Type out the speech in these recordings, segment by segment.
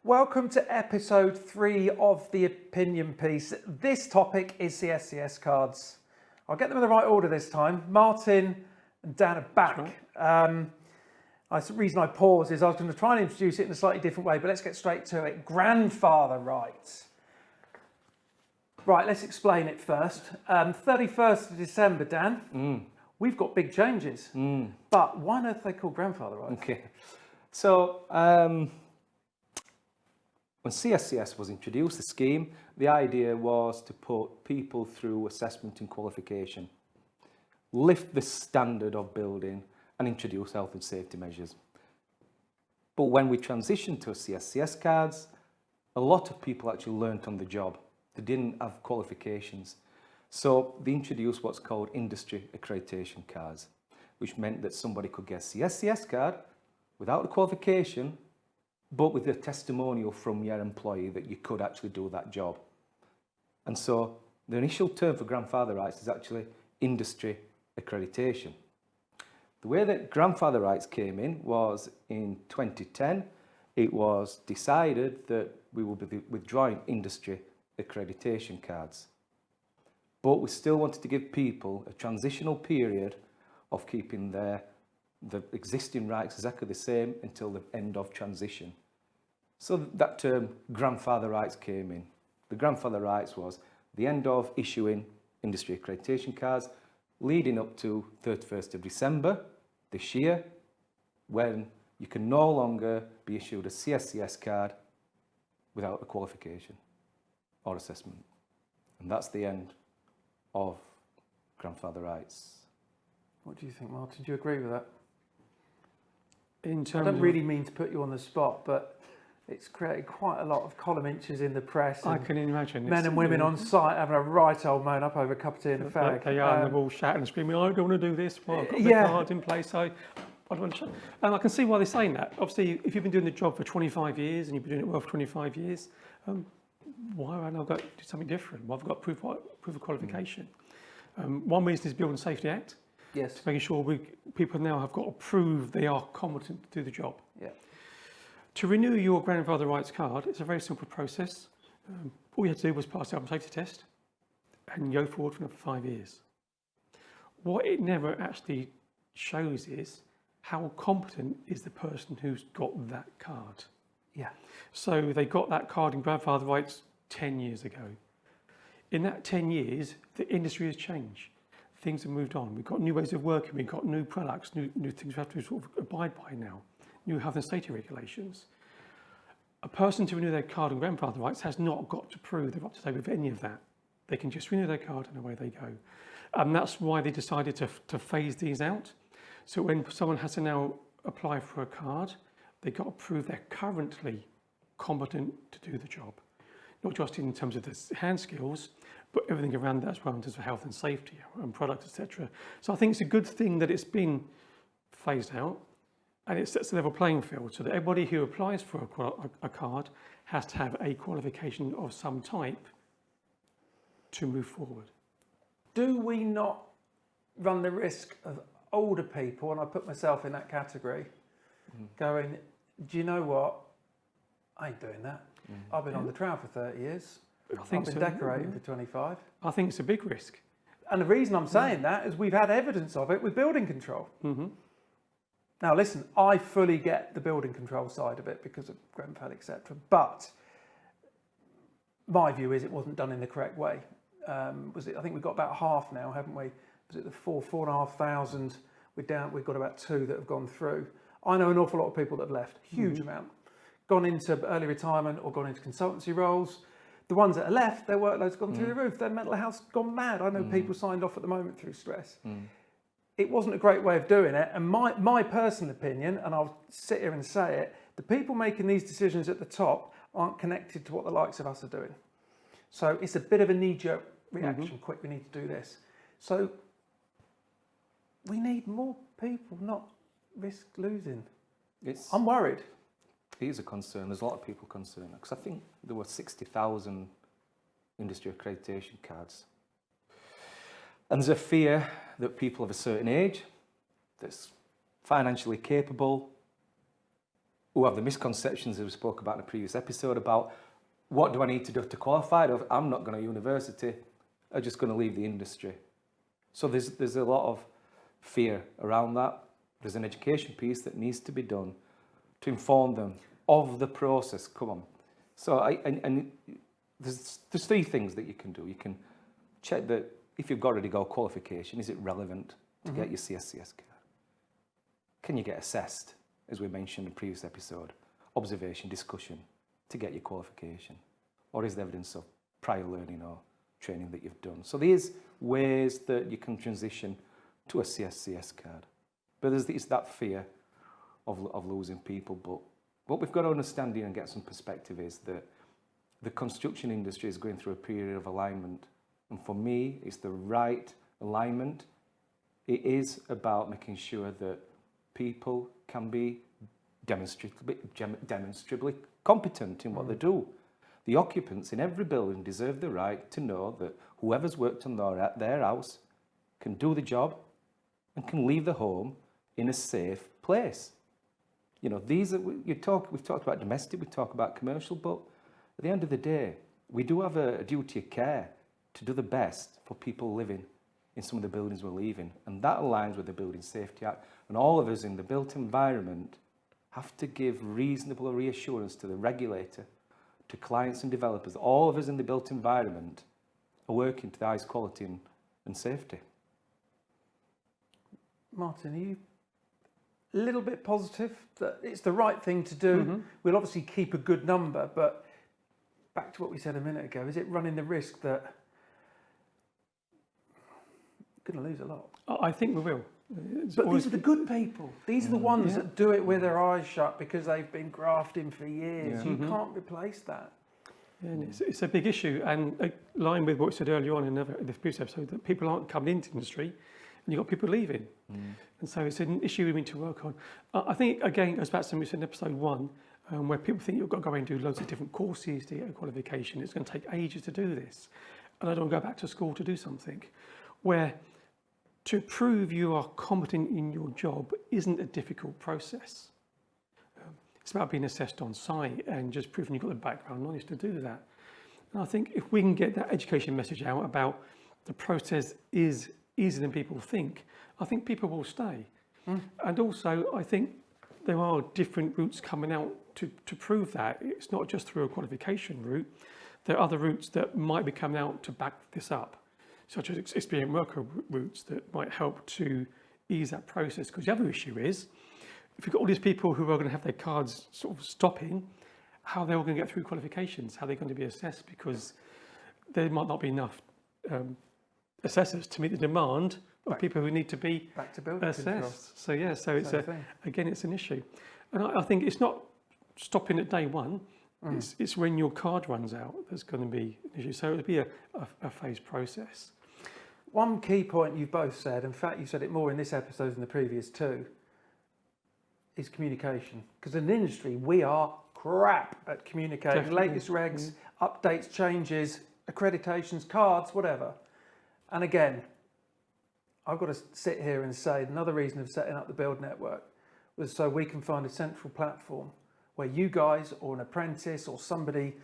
Welcome to episode 3 of the opinion piece. This topic is CSCS cards. I'll get them in the right order this time. Martin and Dan are back. Right. The reason I paused is I was going to try and introduce it in a slightly different way, but let's get straight to it. Grandfather rights. Right, let's explain it first. 31st of December, Dan, we've got big changes. But why on earth are they called grandfather rights? Okay, so when CSCS was introduced, the scheme, the idea was to put people through assessment and qualification, lift the standard of building and introduce health and safety measures. But when we transitioned to CSCS cards, a lot of people actually learnt on the job. They didn't have qualifications. So they introduced what's called industry accreditation cards, which meant that somebody could get a CSCS card without the qualification, but with a testimonial from your employee that you could actually do that job. And so the initial term for grandfather rights is actually industry accreditation. The way that grandfather rights came in was in 2010, it was decided that we will be withdrawing industry accreditation cards. But we still wanted to give people a transitional period of keeping the existing rights exactly the same until the end of transition. So that term grandfather rights came in. The grandfather rights was the end of issuing industry accreditation cards leading up to 31st of December this year, when you can no longer be issued a CSCS card without a qualification or assessment. And that's the end of grandfather rights. What do you think, Martin? Do you agree with that? In terms I don't really mean to put you on the spot, but it's created quite a lot of column inches in the press. I can imagine. Men and women on site having a right old moan up over a cup of tea and a fag. They are, and they're all shouting and screaming, I don't want to do this. Well, I've got the card in place. I don't want to. And I can see why they're saying that. Obviously, if you've been doing the job for 25 years and you've been doing it well for 25 years, why haven't I got to do something different? Well, I've got proof of qualification. One reason is Building Safety Act. Yes. To making sure people now have got to prove they are competent to do the job. Yeah. To renew your grandfather rights card, it's a very simple process. All you had to do was pass the health and safety test and go forward for another 5 years. What it never actually shows is how competent is the person who's got that card. Yeah. So they got that card in grandfather rights 10 years ago. In that 10 years, the industry has changed. Things have moved on. We've got new ways of working. We've got new products, new things we have to sort of abide by now. New health and safety regulations. A person to renew their card and grandfather rights has not got to prove they're up to date with any of that. They can just renew their card and away they go. And that's why they decided to phase these out. So when someone has to now apply for a card, they've got to prove they're currently competent to do the job. Not just in terms of the hand skills, but everything around that as well in terms of health and safety and products, etc. So I think it's a good thing that it's been phased out, and it sets a level playing field so that everybody who applies for a card has to have a qualification of some type to move forward. Do we not run the risk of older people, and I put myself in that category, going, do you know what? I ain't doing that. I've been on the trowel for 30 years. I've been decorating for 25. I think it's a big risk. And the reason I'm saying that is we've had evidence of it with building control. Now listen, I fully get the building control side of it because of Grenfell, etc. But my view is it wasn't done in the correct way. I think we've got about half now, haven't we? Was it the 4,500? We've got about 2 that have gone through. I know an awful lot of people that have left, huge amount. Gone into early retirement or gone into consultancy roles. The ones that are left, their workload's gone through the roof. Their mental health's gone mad. I know people signed off at the moment through stress. It wasn't a great way of doing it. And my personal opinion, and I'll sit here and say it, the people making these decisions at the top aren't connected to what the likes of us are doing. So it's a bit of a knee-jerk reaction. Quick, we need to do this. So we need more people, not risk losing. I'm worried. It is a concern. There's a lot of people concerned because I think there were 60,000 industry accreditation cards. And there's a fear that people of a certain age, that's financially capable, who have the misconceptions that we spoke about in a previous episode about what do I need to do to qualify? I'm not going to university. I'm just going to leave the industry. So there's a lot of fear around that. There's an education piece that needs to be done to inform them of the process. Come on. So there's 3 things that you can do. You can check that if you've already got qualification, is it relevant to get your CSCS card? Can you get assessed, as we mentioned in the previous episode, observation, discussion, to get your qualification? Or is there evidence of prior learning or training that you've done? So there's ways that you can transition to a CSCS card. But there's that fear of losing people. But what we've got to understand here and get some perspective is that the construction industry is going through a period of alignment. And for me, it's the right alignment. It is about making sure that people can be demonstrably competent in what they do. The occupants in every building deserve the right to know that whoever's worked on their house can do the job and can leave the home in a safe place. You know, we've talked about domestic, we talk about commercial, but at the end of the day, we do have a duty of care to do the best for people living in some of the buildings we're leaving. And that aligns with the Building Safety Act. And all of us in the built environment have to give reasonable reassurance to the regulator, to clients and developers. All of us in the built environment are working to the highest quality and safety. Martin, are you a little bit positive that it's the right thing to do? We'll obviously keep a good number, but back to what we said a minute ago, is it running the risk that we're going to lose a lot? I think we will. But these are the good people. These are the ones that do it with their eyes shut because they've been grafting for years. You can't replace that. Yeah, and it's a big issue, and line with what we said earlier on in the previous episode, that people aren't coming into the industry, and you've got people leaving. And so it's an issue we need to work on. I think, again, it goes back to something we said in episode 1, where people think you've got to go and do loads of different courses to get a qualification. It's going to take ages to do this. And I don't go back to school to do something. Where to prove you are competent in your job isn't a difficult process. It's about being assessed on site and just proving you've got the background knowledge to do that. And I think if we can get that education message out about the process is easier than people think, I think people will stay. And also, I think there are different routes coming out to prove that. It's not just through a qualification route. There are other routes that might be coming out to back this up, such as experienced worker routes that might help to ease that process. Because the other issue is, if you've got all these people who are going to have their cards sort of stopping, how are they all going to get through qualifications? How are they going to be assessed? Because there might not be enough assessors to meet the demand of people who need to be assessed. So yeah, so it's again, it's an issue. And I think it's not stopping at day one. It's when your card runs out there's going to be an issue. So it'll be a phased process. One key point you've both said, in fact, you said it more in this episode than the previous 2, is communication. Because in the industry, we are crap at communicating. Definitely. Latest regs, updates, changes, accreditations, cards, whatever. And again, I've got to sit here and say another reason of setting up the Build Network was so we can find a central platform where you guys or an apprentice or somebody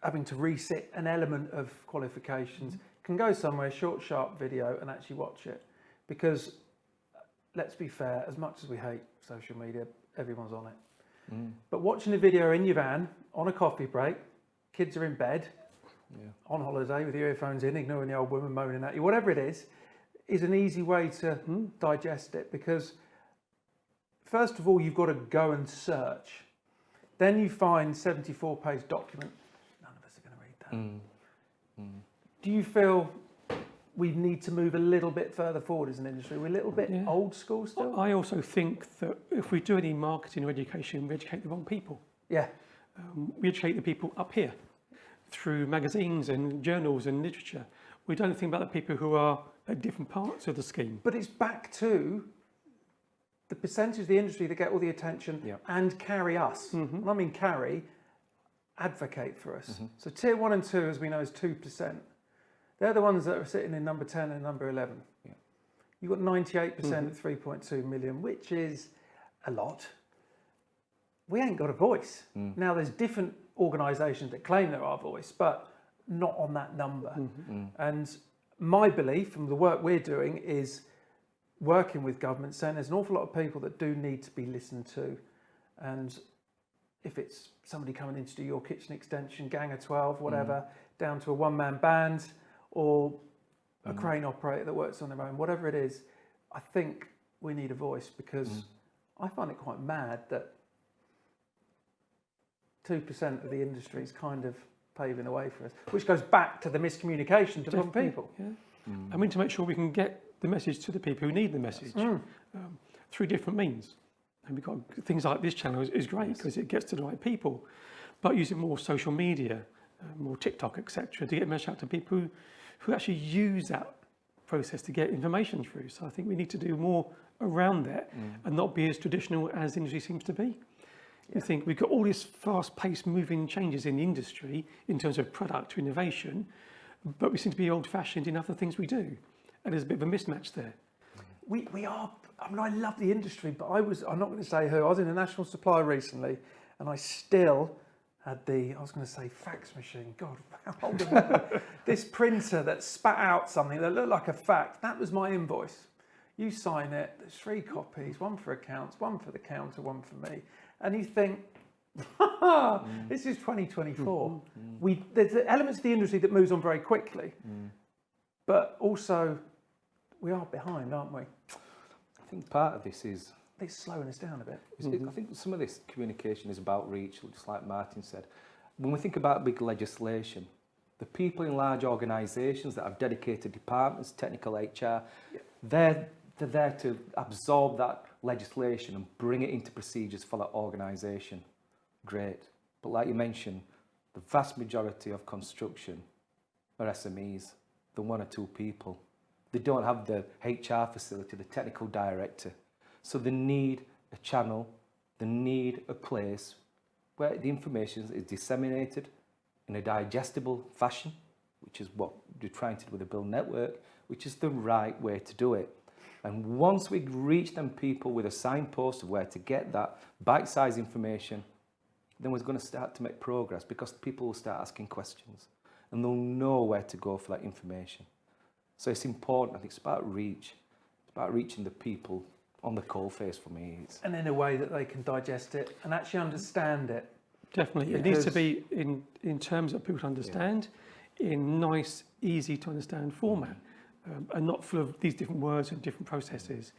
having to reset an element of qualifications can go somewhere, short, sharp video, and actually watch it. Because let's be fair, as much as we hate social media, everyone's on it. But watching a video in your van, on a coffee break, kids are in bed, on holiday with your earphones in, ignoring the old woman moaning at you, whatever it is an easy way to digest it. Because first of all, you've got to go and search. Then you find 74-page document. None of us are going to read that. Do you feel we need to move a little bit further forward as an industry? We're a little bit old school still? I also think that if we do any marketing or education, we educate the wrong people. Yeah. We educate the people up here through magazines and journals and literature. We don't think about the people who are at different parts of the scheme. But it's back to the percentage of the industry that get all the attention and carry us. And I mean carry, advocate for us. So tier 1 and 2, as we know, is 2%. They're the ones that are sitting in number 10 and number 11. You've got 98% at 3.2 million, which is a lot. we ain't got a voice. Now, there's different organisations that claim they're our voice, but not on that number. And my belief from the work we're doing is working with government, saying there's an awful lot of people that do need to be listened to. And if it's somebody coming in to do your kitchen extension, gang of 12, whatever, down to a one-man band or a crane operator that works on their own, whatever it is, I think we need a voice, because I find it quite mad that 2% of the industry is kind of paving the way for us, which goes back to the miscommunication to the wrong people. Yeah. And we need to make sure we can get the message to the people who need the message through different means. And we've got things like this channel is great because it gets to the right people, but using more social media, more TikTok, etc., to get a message out to people who actually use that process to get information through. So I think we need to do more around that and not be as traditional as the industry seems to be. You think we've got all these fast-paced moving changes in the industry in terms of product to innovation, but we seem to be old-fashioned in other things we do. And there's a bit of a mismatch there. We are, I mean, I love the industry, but I'm not going to say who, I was in a national supplier recently, and I still had I was going to say fax machine, God, how old am I? This printer that spat out something that looked like a fax, that was my invoice. You sign it, there's 3 copies, one for accounts, one for the counter, one for me. And you think, this is 2024. There's elements of the industry that moves on very quickly, but also we are behind, aren't we? I think part of this is... It's slowing us down a bit. I think some of this communication is about reach, just like Martin said. When we think about big legislation, the people in large organisations that have dedicated departments, technical HR, they're there to absorb that legislation and bring it into procedures for that organisation. Great. But like you mentioned, the vast majority of construction are SMEs, the 1 or 2 people. They don't have the HR facility, the technical director. So they need a channel, they need a place where the information is disseminated in a digestible fashion, which is what we're trying to do with the Build Network, which is the right way to do it. And once we reach them people with a signpost of where to get that bite-sized information, then we're going to start to make progress, because people will start asking questions and they'll know where to go for that information. So it's important. I think it's about reach. It's about reaching the people on the coalface for me. And in a way that they can digest it and actually understand it. Definitely. It needs to be in terms that people understand, in nice, easy to understand format, and not full of these different words and different processes,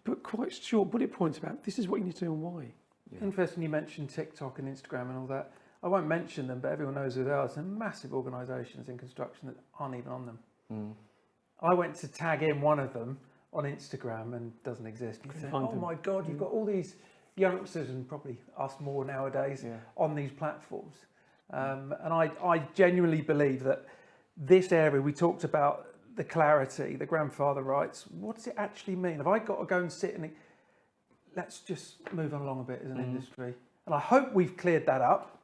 but quite short bullet points about this is what you need to do and why. Yeah. Interesting you mentioned TikTok and Instagram and all that. I won't mention them, but everyone knows who they are. Some massive organisations in construction that aren't even on them. I went to tag in one of them on Instagram and doesn't exist. You think, oh my God, you've got all these youngsters, and probably us more nowadays, on these platforms. And I genuinely believe that this area, we talked about the clarity, the grandfather rights, what does it actually mean? Have I got to go and sit and let's just move on along a bit as an industry? And I hope we've cleared that up.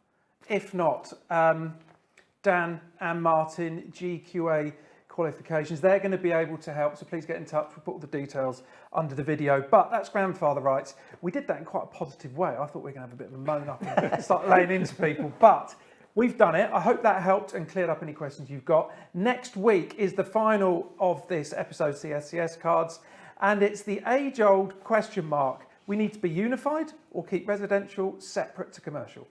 If not, Dan and Martin, GQA qualifications, they're going to be able to help, so please get in touch. We'll put all the details under the video. But that's grandfather rights. We did that in quite a positive way. I thought we were going to have a bit of a moan up and start laying into people, but we've done it. I hope that helped and cleared up any questions you've got. Next week is the final of this episode, CSCS cards, and it's the age-old question mark. We need to be unified or keep residential separate to commercial.